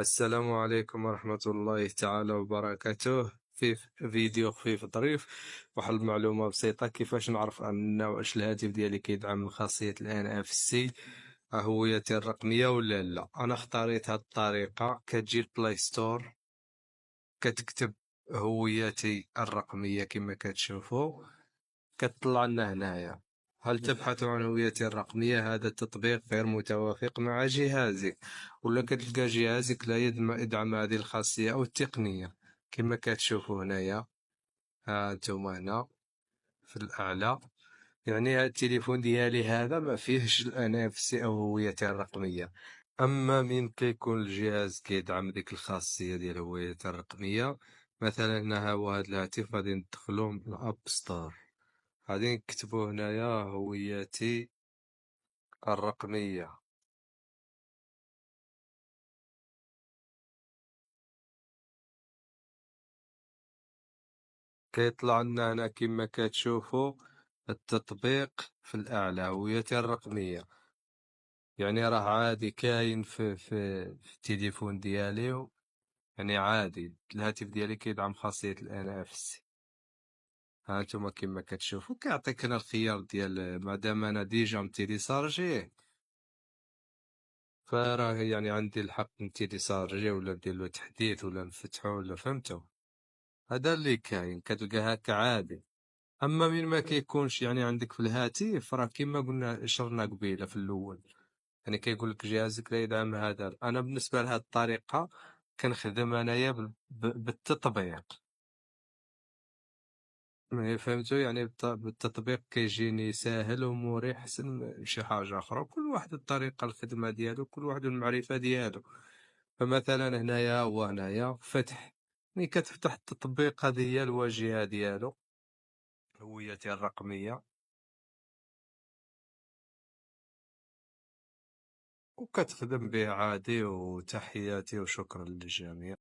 السلام عليكم ورحمة الله تعالى وبركاته. في فيديو خفيف ظريف، واحد المعلومة بسيطة كيفاش نعرف أن واش الهاتف ديالي كيدعم خاصية ال NFC هويتي الرقمية ولا لا. أنا اختاريت هاد الطريقة، كتجي البلاي ستور كتكتب هويتي الرقمية كما كتشوفوا، كتطلع لنا هنايا. هل تبحث عن هويتي الرقمية؟ هذا التطبيق غير متوافق مع جهازك، ولا كتلقى جهازك لا يدعم هذه الخاصية أو التقنية. كما كتشوفوا هنايا، ها انتم هنا في الأعلى، يعني هذا التليفون ديالي هذا ما فيهش NFC أو هويتي الرقمية. أما من كيكون الجهاز كيدعم ديك الخاصية ديال هويتي الرقمية، مثلا هنا هو هذا الهاتف غادي ندخلو من الأب ستور، غادي نكتبو هنايا هويتي الرقمية. كيطلع لنا هنا كما كتشوفوا التطبيق في الأعلى، هويتي الرقمية. يعني راه عادي كاين في التليفون ديالي، يعني عادي الهاتف ديالي كيدعم خاصية ال NFC. ها نتوما كما كتشوفوا كيعطيك هنا الخيار ديال مادام انا ديجا متيليسارجيه، فراه يعني عندي الحق نتيليسارجيه ولا ندير له تحديث ولا نفتحو ولا فهمتو. هذا اللي كاين، كتلقى هكا عادي. اما من ما كيكونش يعني عندك في الهاتف، راه كما قلنا شرنا قبيله في الاول، يعني كيقول لك جهازك لا يدعم هذا. انا بالنسبه لهذه الطريقه كنخدم انايا بالتطبيق، يعني فهمتوا، يعني بالتطبيق كيجيني ساهل ومريح احسن من شي حاجه اخرى. كل واحد الطريقه الخدمه ديالو، كل واحد المعرفه ديالو. فمثلا هنايا هو هنايا فتح، ملي كتفتح التطبيق هذه هي الواجهه ديالو، هويتي الرقميه، وكتخدم به عادي. وتحياتي وشكرا للجميع.